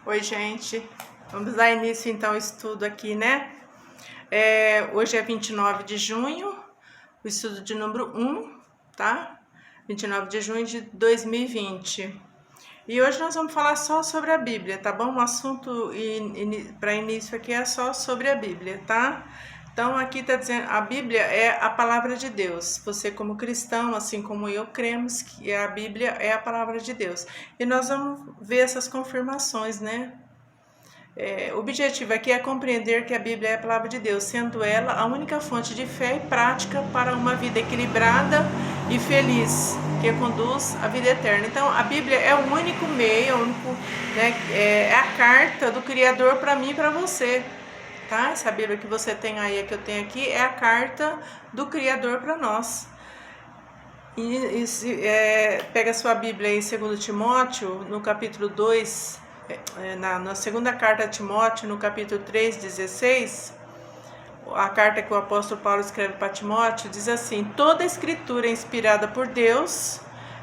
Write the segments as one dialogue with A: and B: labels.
A: Oi, gente. Vamos dar início então ao estudo aqui, né? Hoje é 29 de junho, o estudo de número 1, tá? 29 de junho de 2020. E hoje nós vamos falar só sobre a Bíblia, tá bom? O assunto para início aqui é só sobre a Bíblia, tá? Então aqui está dizendo, a Bíblia é a palavra de Deus. Você como cristão, assim como eu, cremos que a Bíblia é a palavra de Deus. E nós vamos ver essas confirmações, né? O objetivo aqui é compreender que a Bíblia é a palavra de Deus, sendo ela a única fonte de fé e prática para uma vida equilibrada e feliz, que conduz à vida eterna. Então, a Bíblia é o único meio, é a carta do Criador para mim e para você. Tá? Essa Bíblia que você tem aí, que eu tenho aqui, é a carta do Criador para nós. Pega a sua Bíblia aí, 2 Timóteo, no capítulo 2, na segunda carta a Timóteo, no capítulo 3:16, a carta que o apóstolo Paulo escreve para Timóteo, diz assim: toda a escritura é inspirada por Deus,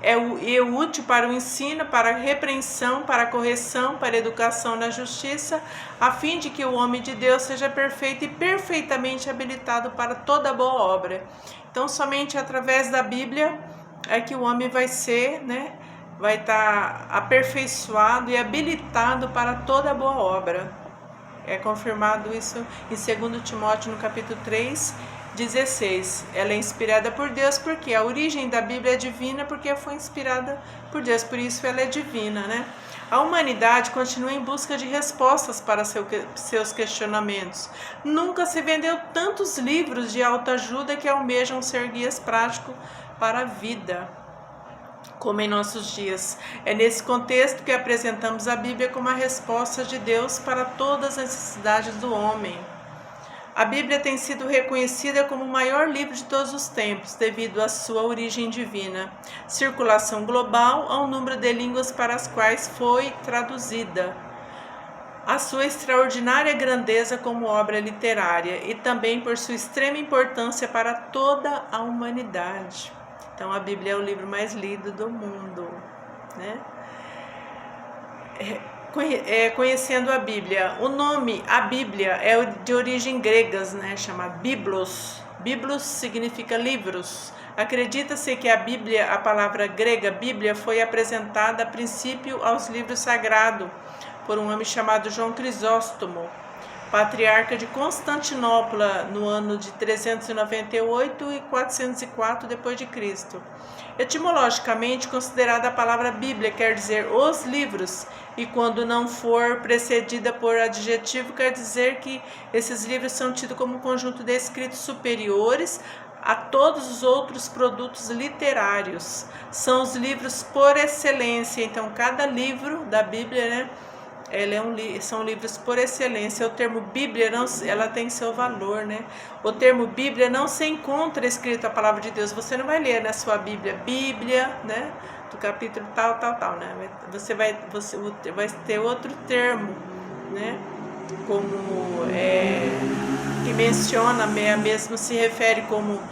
A: é útil para o ensino, para a repreensão, para a correção, para a educação na justiça, a fim de que o homem de Deus seja perfeito e perfeitamente habilitado para toda boa obra. Então, somente através da Bíblia é que o homem vai ser, vai estar aperfeiçoado e habilitado para toda boa obra. É confirmado isso em 2 Timóteo, no capítulo 3:16. Ela é inspirada por Deus, porque a origem da Bíblia é divina, porque foi inspirada por Deus, por isso ela é divina, né? A humanidade continua em busca de respostas para seus questionamentos. Nunca se vendeu tantos livros de autoajuda que almejam ser guias práticos para a vida, como em nossos dias. É nesse contexto que apresentamos a Bíblia como a resposta de Deus para todas as necessidades do homem. A Bíblia tem sido reconhecida como o maior livro de todos os tempos, devido à sua origem divina, circulação global ao número de línguas para as quais foi traduzida, a sua extraordinária grandeza como obra literária e também por sua extrema importância para toda a humanidade. Então, a Bíblia é o livro mais lido do mundo, né? Conhecendo a Bíblia. O nome, a Bíblia, é de origem grega, né? Chama Biblos. Biblos significa livros. Acredita-se que a Bíblia, a palavra grega Bíblia, foi apresentada a princípio aos livros sagrados por um homem chamado João Crisóstomo, patriarca de Constantinopla, no ano de 398 e 404 d.C. Etimologicamente, considerada a palavra Bíblia quer dizer os livros, e quando não for precedida por adjetivo, quer dizer que esses livros são tidos como um conjunto de escritos superiores a todos os outros produtos literários. São os livros por excelência. Então, cada livro da Bíblia, são livros por excelência. O termo Bíblia, ela tem seu valor, né? O termo Bíblia não se encontra escrito a palavra de Deus. Você não vai ler na sua Bíblia, né? Do capítulo tal, né? Você vai ter outro termo, né? Como que menciona mesmo, se refere como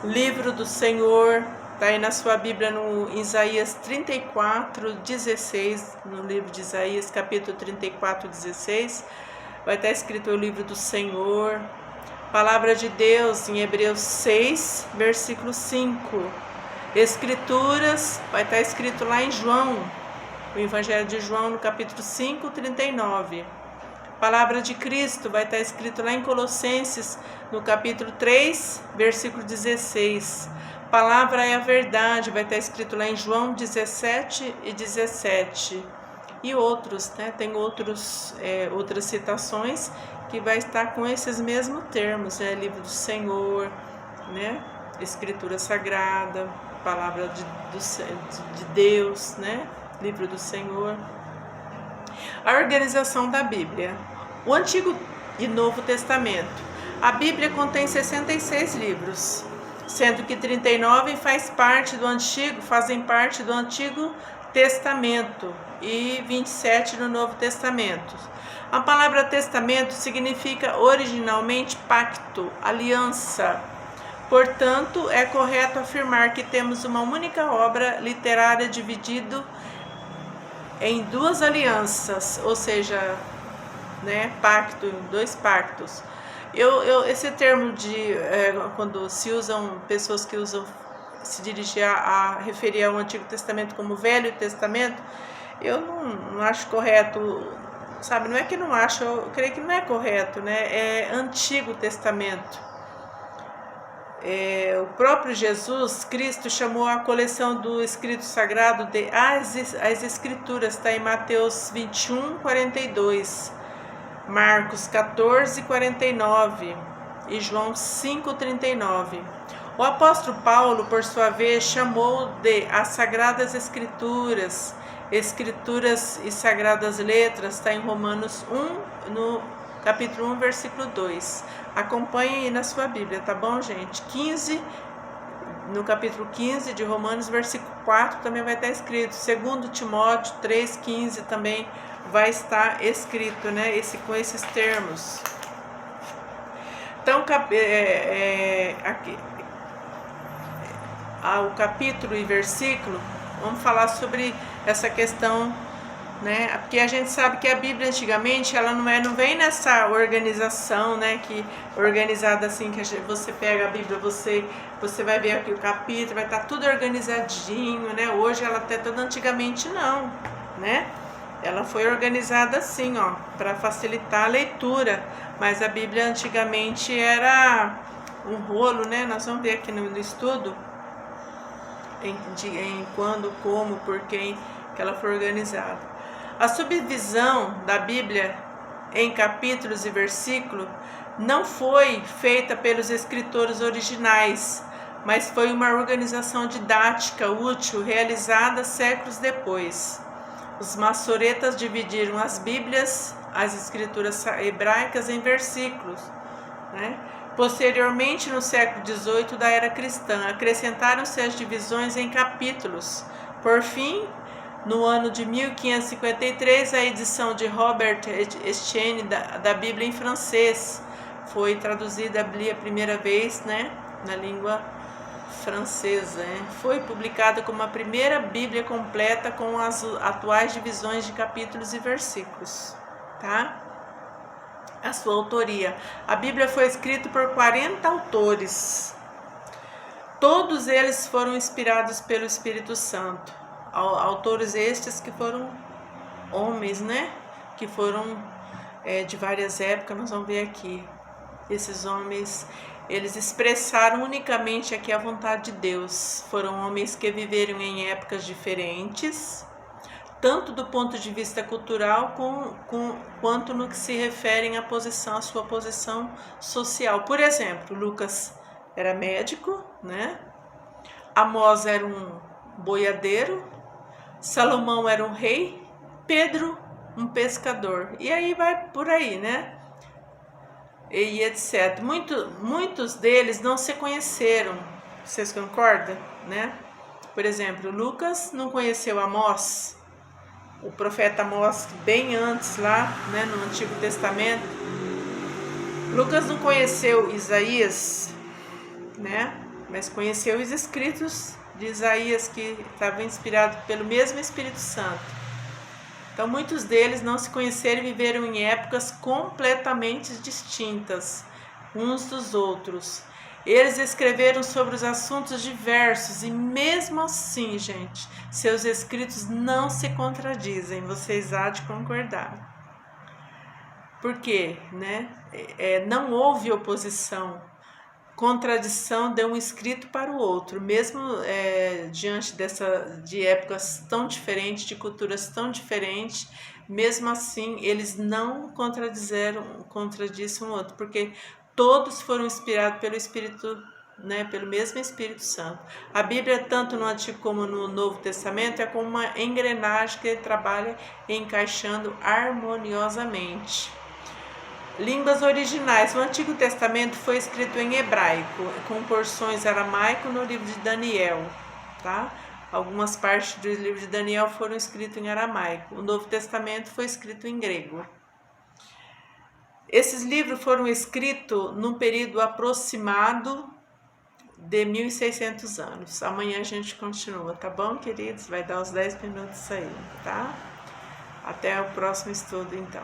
A: livro do Senhor. Está aí na sua Bíblia, no Isaías 34:16, no livro de Isaías, capítulo 34:16, vai estar escrito o livro do Senhor. Palavra de Deus em Hebreus 6, versículo 5. Escrituras, vai estar escrito lá em João, o Evangelho de João, no capítulo 5:39. Palavra de Cristo, vai estar escrito lá em Colossenses, no capítulo 3, versículo 16. Palavra é a verdade, vai estar escrito lá em João 17:17. E outros, né? Tem outras citações que vai estar com esses mesmos termos, né? Livro do Senhor, né? Escritura Sagrada, Palavra de Deus, né? Livro do Senhor. A organização da Bíblia. O Antigo e Novo Testamento. A Bíblia contém 66 livros, sendo que 39 fazem parte do Antigo Testamento e 27 no Novo Testamento. A palavra testamento significa originalmente pacto, aliança. Portanto, é correto afirmar que temos uma única obra literária dividida em duas alianças, ou seja, né, pacto, dois pactos. Esse termo de quando se usam, pessoas que usam se dirigir a referir ao Antigo Testamento como Velho Testamento, eu não acho correto, sabe? Não é que não acho, eu creio que não é correto, né? É Antigo Testamento. O próprio Jesus Cristo chamou a coleção do escrito sagrado de as Escrituras, está em Mateus 21, 42, Marcos 14, 49 e João 5, 39. O apóstolo Paulo, por sua vez, chamou de as Sagradas Escrituras, Escrituras e Sagradas Letras, está em Romanos 1, no capítulo 1, versículo 2. Acompanhe aí na sua Bíblia, tá bom, gente? 15, no capítulo 15 de Romanos, versículo 4, também vai estar escrito. 2 Timóteo 3,15 também vai estar escrito, né? Com esses termos. Então, aqui, o capítulo e versículo, vamos falar sobre essa questão, né? Porque a gente sabe que a Bíblia antigamente ela não vem nessa organização, né? Que organizada assim, que você pega a Bíblia, você vai ver aqui o capítulo, vai estar tudo organizadinho, né? Hoje ela até toda, antigamente não, né? Ela foi organizada assim, ó, para facilitar a leitura, mas a Bíblia antigamente era um rolo, né? Nós vamos ver aqui no estudo em quando, como, por quem que ela foi organizada. A subdivisão da Bíblia em capítulos e versículos não foi feita pelos escritores originais, mas foi uma organização didática útil realizada séculos depois. Os maçoretas dividiram as Bíblias, as escrituras hebraicas, em versículos, né? Posteriormente, no século XVIII da era cristã, acrescentaram-se as divisões em capítulos. Por fim, no ano de 1553, a edição de Robert Estienne da Bíblia em francês foi traduzida a primeira vez, né, na língua francesa. Foi publicada como a primeira Bíblia completa com as atuais divisões de capítulos e versículos, tá? A sua autoria. A Bíblia foi escrita por 40 autores. Todos eles foram inspirados pelo Espírito Santo. Autores estes que foram homens, né? Que foram de várias épocas, nós vamos ver aqui. Esses homens, eles expressaram unicamente aqui a vontade de Deus. Foram homens que viveram em épocas diferentes, tanto do ponto de vista cultural quanto no que se refere à sua posição social. Por exemplo, Lucas era médico, né? Amós era um boiadeiro, Salomão era um rei, Pedro um pescador. E aí vai por aí, né? E etc. Muitos deles não se conheceram. Vocês concordam, né? Por exemplo, Lucas não conheceu Amós, o profeta Amós, bem antes lá, né, no Antigo Testamento. Lucas não conheceu Isaías, né, mas conheceu os escritos de Isaías, que estavam inspirados pelo mesmo Espírito Santo. Então, muitos deles não se conheceram e viveram em épocas completamente distintas uns dos outros. Eles escreveram sobre os assuntos diversos e mesmo assim, gente, seus escritos não se contradizem, vocês há de concordar. Por quê? Né? Não houve oposição, contradição de um escrito para o outro, mesmo diante de épocas tão diferentes, de culturas tão diferentes, mesmo assim eles não contradisseram um outro, porque todos foram inspirados pelo Espírito, né, pelo mesmo Espírito Santo. A Bíblia, tanto no Antigo como no Novo Testamento, é como uma engrenagem que trabalha encaixando harmoniosamente. Línguas originais. O Antigo Testamento foi escrito em hebraico, com porções aramaico no livro de Daniel, tá? Algumas partes do livro de Daniel foram escritas em aramaico. O Novo Testamento foi escrito em grego. Esses livros foram escritos num período aproximado de 1.600 anos. Amanhã a gente continua, tá bom, queridos? Vai dar uns 10 minutos aí, tá? Até o próximo estudo, então.